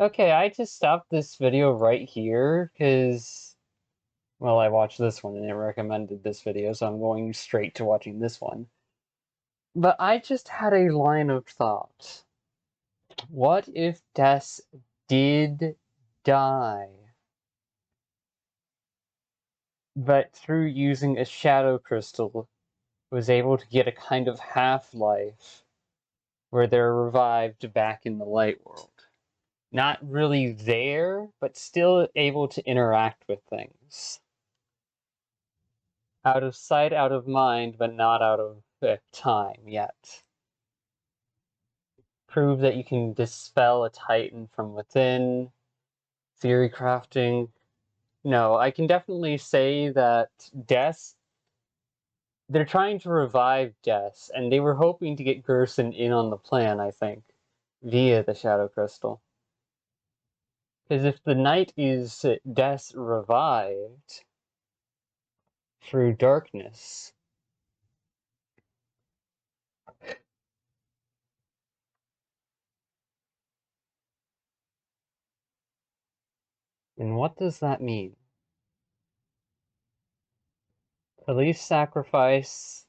Okay, I just stopped this video right here because, well, I watched this one and it recommended this video, so I'm going straight to watching this one. But I just had a line of thought. What if Des did die, but through using a shadow crystal was able to get a kind of half-life where they're revived back in the light world? Not really there, but still able to interact with things. Out of sight, out of mind, but not out of time yet. Prove that you can dispel a titan from within. Theory crafting. No, I can definitely say that they're trying to revive Des, and they were hoping to get Gerson in on the plan, I think, via the Shadow Crystal. Because if the night is Des revived through darkness, then what does that mean? Police sacrifice.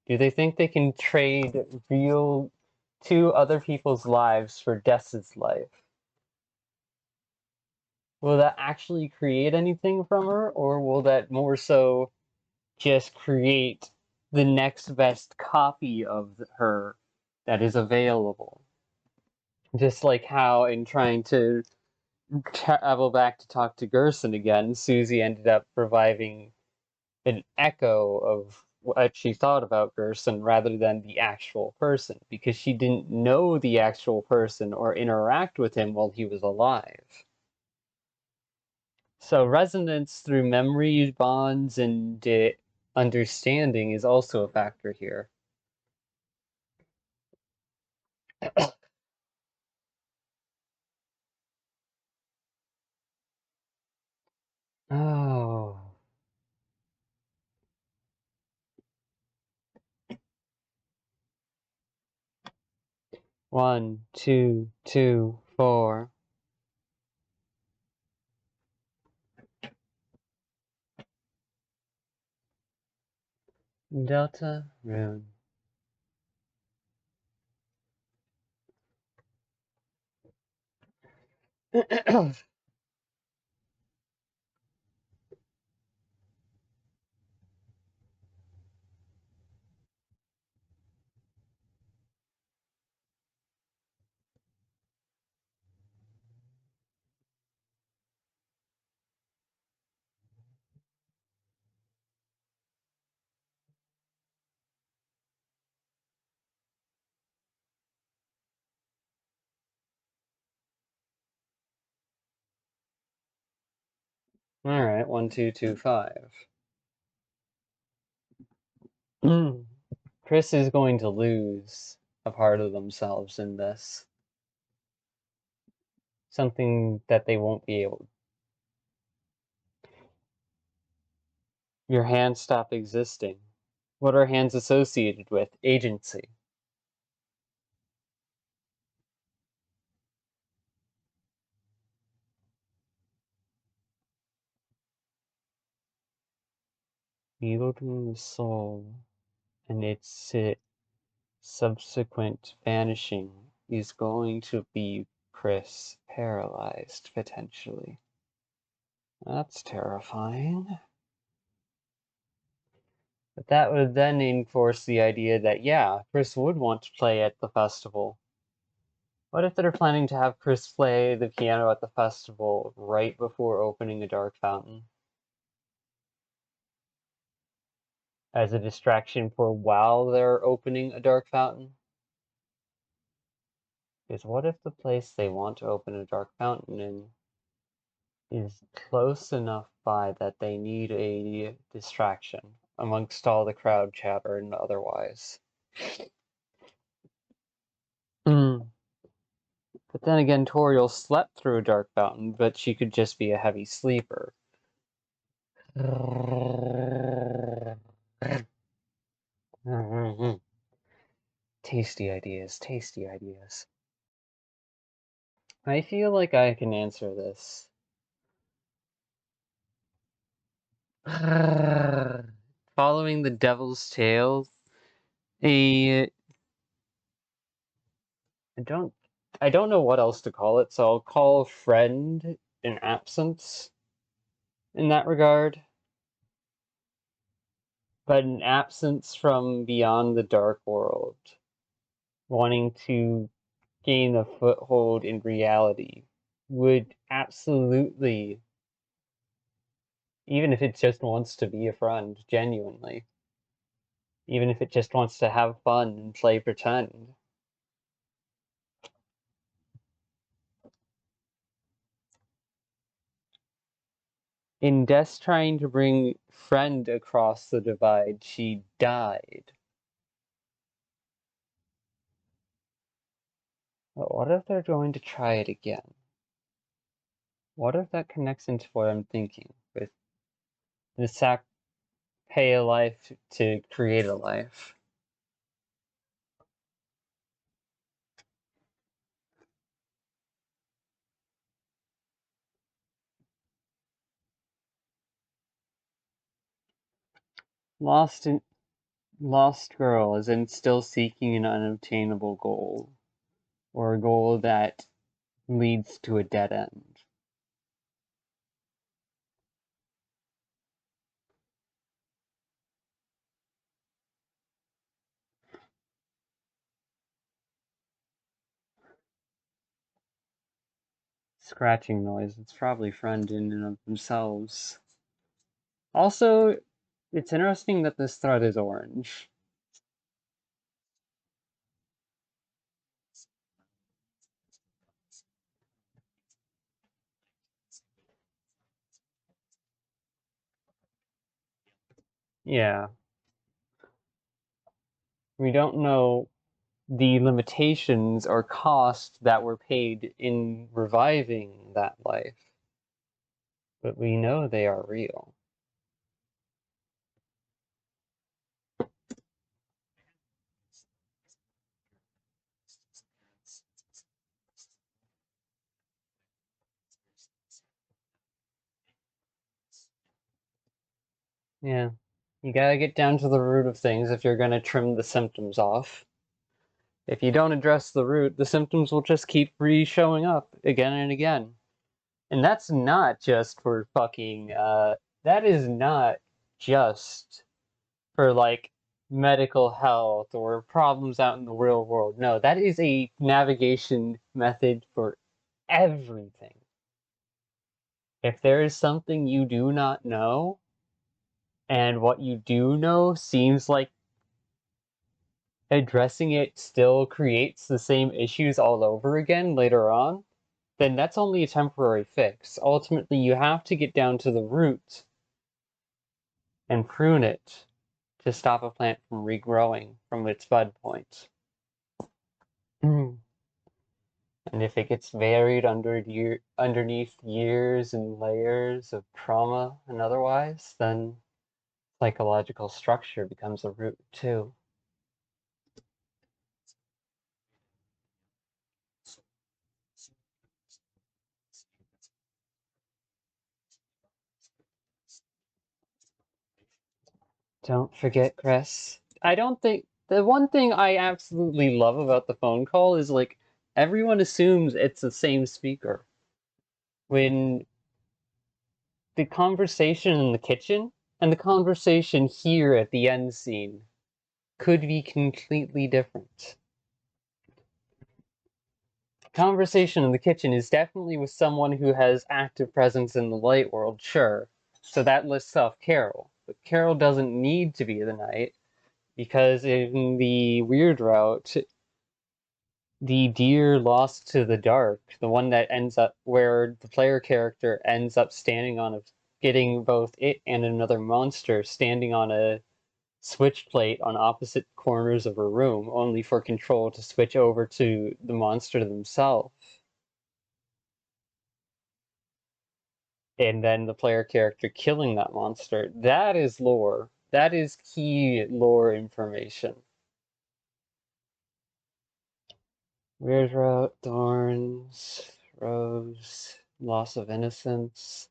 Do they think they can trade real two other people's lives for Des's life? Will that actually create anything from her, or will that more so just create the next best copy of her that is available? Just like how in trying to travel back to talk to Gerson again, Susie ended up reviving an echo of what she thought about Gerson rather than the actual person, because she didn't know the actual person or interact with him while he was alive. So resonance through memory bonds and understanding is also a factor here. Oh. One, two, two, four. Deltarune. Alright, 1225. Chris is going to lose a part of themselves in this. Something that they won't be able. Your hands stop existing. What are hands associated with? Agency. Yielding the soul and its subsequent vanishing is going to be Chris paralyzed, potentially. That's terrifying. But that would then enforce the idea that, yeah, Chris would want to play at the festival. What if they're planning to have Chris play the piano at the festival right before opening a dark fountain? As a distraction for while they're opening a dark fountain? Because what if the place they want to open a dark fountain in is close enough by that they need a distraction amongst all the crowd chatter and otherwise? Mm. But then again, Toriel slept through a dark fountain, but she could just be a heavy sleeper. Tasty ideas, tasty ideas. I feel like I can answer this. Following the devil's tail, a I don't I don't know what else to call it, so I'll call friend an absence in that regard, but an absence from beyond the dark world, wanting to gain a foothold in reality, would absolutely, even if it just wants to be a friend, genuinely, even if it just wants to have fun and play pretend. In Death trying to bring friend across the divide, she died. But what if they're going to try it again? What if that connects into what I'm thinking with the pay a life to create a life? Lost in Lost girl is in still seeking an unobtainable goal, or a goal that leads to a dead end. Scratching noise, it's probably friend in and of themselves. Also, it's interesting that this thread is orange. Yeah, we don't know the limitations or cost that were paid in reviving that life, but we know they are real. Yeah, you gotta get down to the root of things if you're gonna trim the symptoms off. If you don't address the root, the symptoms will just keep re-showing up again and again. And that's not just for fucking, that is not just for like medical health or problems out in the real world. No, that is a navigation method for everything. If there is something you do not know, and what you do know seems like addressing it still creates the same issues all over again later on, then that's only a temporary fix. Ultimately, you have to get down to the root and prune it to stop a plant from regrowing from its bud point. And if it gets buried underneath years and layers of trauma and otherwise, then psychological structure becomes a root too. Don't forget, Chris. I don't think the one thing I absolutely love about the phone call is like everyone assumes it's the same speaker. When the conversation in the kitchen and the conversation here at the end scene could be completely different. Conversation in the kitchen is definitely with someone who has active presence in the light world, sure. So that lists off Carol. But Carol doesn't need to be the knight, because in the weird route, the deer lost to the dark, the one that ends up where the player character ends up standing on a getting both it and another monster standing on a switch plate on opposite corners of a room, only for control to switch over to the monster themselves. And then the player character killing that monster. That is lore. That is key lore information. Weird Route, Thorns, Rose, loss of innocence.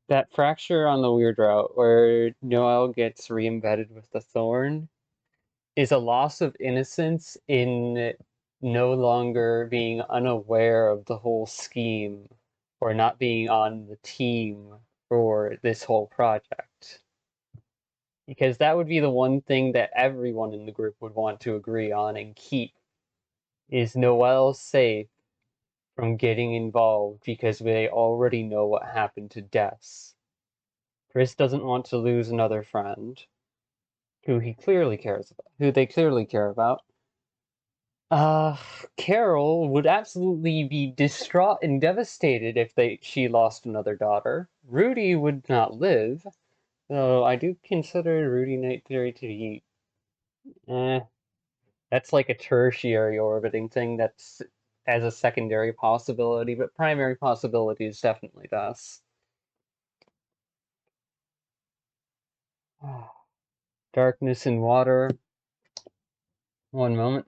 That fracture on the weird route where Noel gets re-embedded with the thorn is a loss of innocence in no longer being unaware of the whole scheme or not being on the team for this whole project. Because that would be the one thing that everyone in the group would want to agree on and keep is Noel safe from getting involved because they already know what happened to Des. Chris doesn't want to lose another friend who he clearly cares about, who they clearly care about. Carol would absolutely be distraught and devastated if she lost another daughter. Rudy would not live, though I do consider Rudy Night Theory to be, eh, that's like a tertiary orbiting thing that's as a secondary possibility, but primary possibility is definitely thus. Darkness and water. One moment.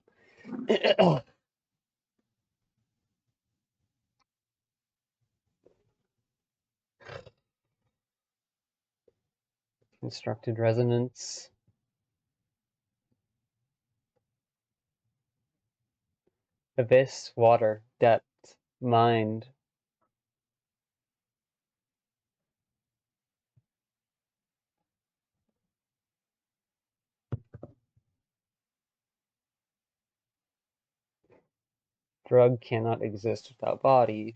Constructed resonance. Abyss, water, depth, mind. Drug cannot exist without body,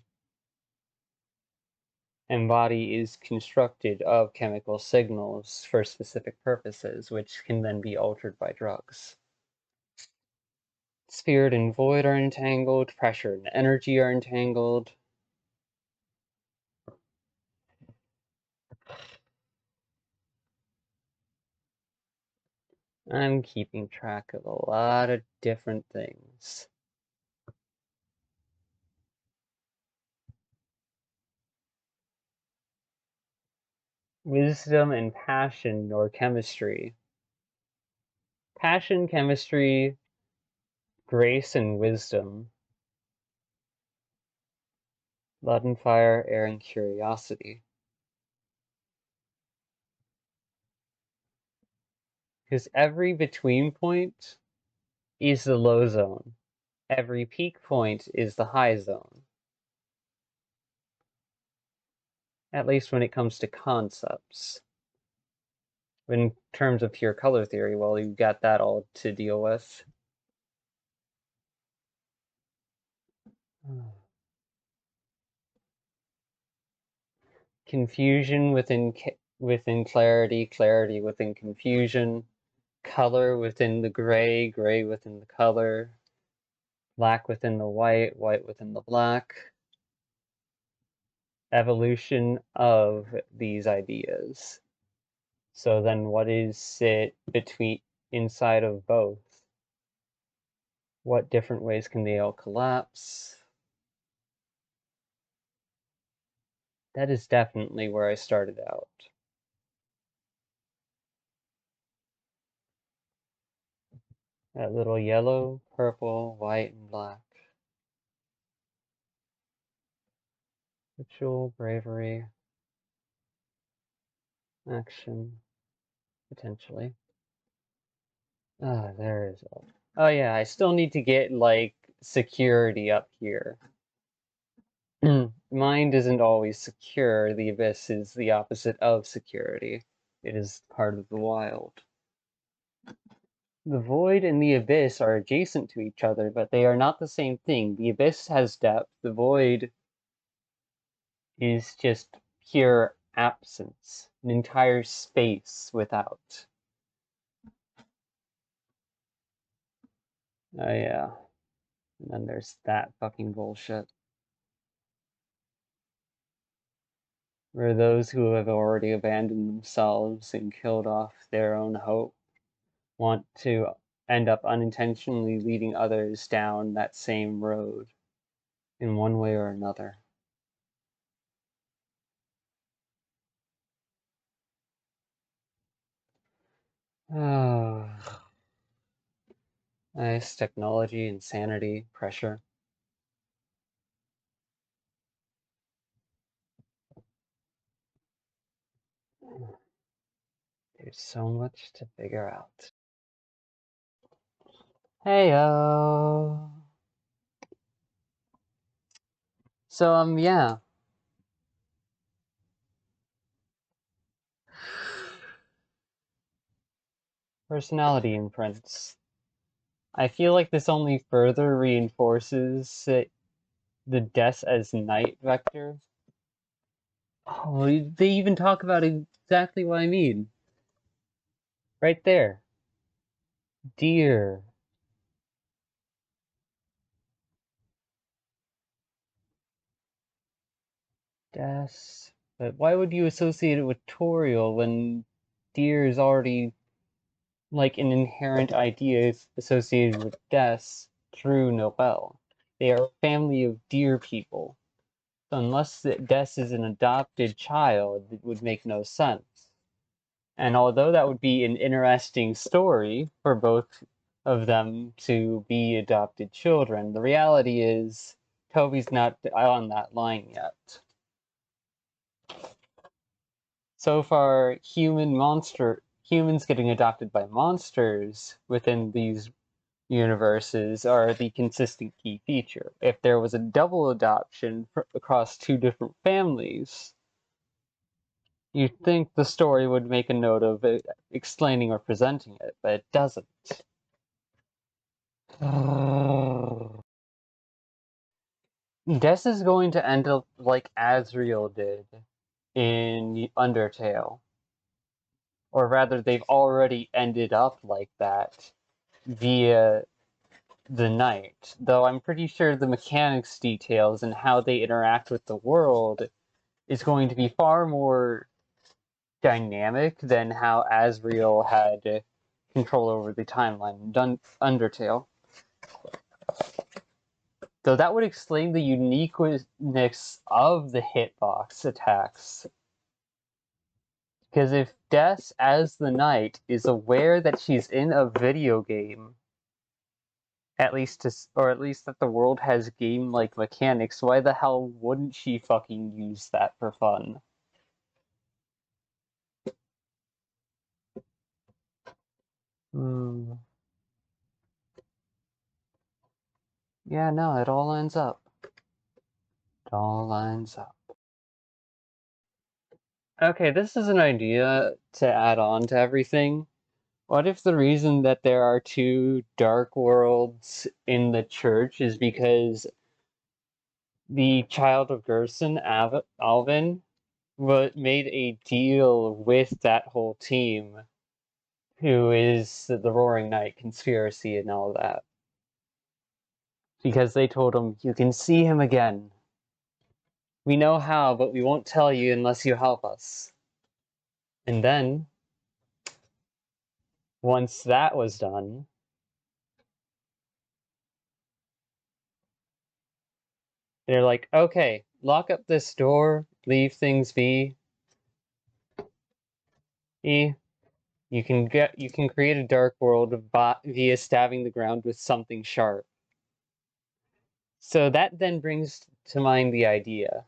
and body is constructed of chemical signals for specific purposes, which can then be altered by drugs. Spirit and void are entangled, pressure and energy are entangled. I'm keeping track of a lot of different things. Wisdom and passion or chemistry. Passion, chemistry, grace, and wisdom. Blood and fire, air, and curiosity. Because every between point is the low zone. Every peak point is the high zone. At least when it comes to concepts. In terms of pure color theory, well, you've got that all to deal with. Confusion within clarity, clarity within confusion, color within the gray, gray within the color, black within the white, white within the black. Evolution of these ideas. So then what is it between inside of both? What different ways can they all collapse? That is definitely where I started out. That little yellow, purple, white, and black. Ritual, bravery, action, potentially. Ah, there is. Oh yeah, I still need to get like security up here. Mind isn't always secure. The abyss is the opposite of security. It is part of the wild. The void and the abyss are adjacent to each other, but they are not the same thing. The abyss has depth. The void is just pure absence, an entire space without. Oh yeah. And then there's that fucking bullshit. Where those who have already abandoned themselves and killed off their own hope want to end up unintentionally leading others down that same road in one way or another. Oh, nice technology, insanity, pressure. There's so much to figure out. Heyo. So, yeah. Personality imprints. I feel like this only further reinforces the Des as night vector. Oh, they even talk about exactly what I mean. Right there. Deer. Des. But why would you associate it with torial when deer is already like an inherent idea associated with Des through Nobel? They are a family of deer people. So unless Des is an adopted child, it would make no sense. And although that would be an interesting story for both of them to be adopted children, the reality is Toby's not on that line yet. So far, humans getting adopted by monsters within these universes are the consistent key feature. If there was a double adoption across two different families, you'd think the story would make a note of it, explaining or presenting it, but it doesn't. Des is going to end up like Asriel did in Undertale. Or rather, they've already ended up like that via the night. Though I'm pretty sure the mechanics details and how they interact with the world is going to be far more dynamic than how Asriel had control over the timeline in Undertale. Though that would explain the uniqueness of the hitbox attacks. Because if Des, as the knight, is aware that she's in a video game, or at least that the world has game-like mechanics, why the hell wouldn't she fucking use that for fun? Hmm. Yeah, no, it all lines up. It all lines up. Okay, this is an idea to add on to everything. What if the reason that there are two dark worlds in the church is because the child of Gerson, Alvin, made a deal with that whole team, who is the Roaring Knight conspiracy and all that? Because they told him, you can see him again. We know how, but we won't tell you unless you help us. And then, once that was done, they're like, okay, lock up this door, leave things be. You can create a dark world via stabbing the ground with something sharp. So that then brings to mind the idea.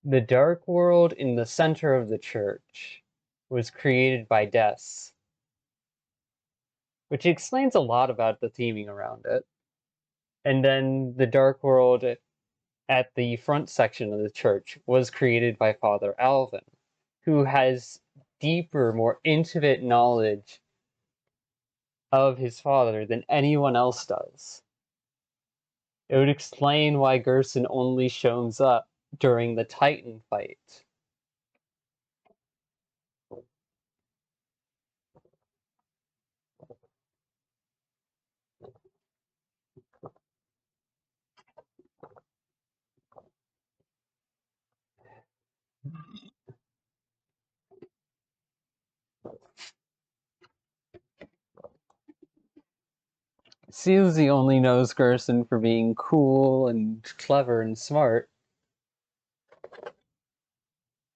The dark world in the center of the church was created by Des, which explains a lot about the theming around it. And then the dark world at the front section of the church was created by Father Alvin, who has deeper, more intimate knowledge of his father than anyone else does. It would explain why Gerson only shows up during the Titan fight. Susie only knows Gerson for being cool and clever and smart.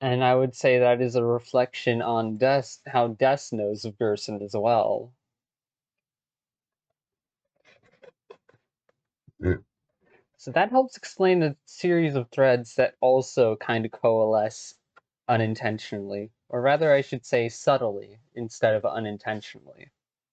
And I would say that is a reflection on how Des knows of Gerson as well. So that helps explain a series of threads that also kind of coalesce unintentionally, or rather I should say subtly instead of unintentionally.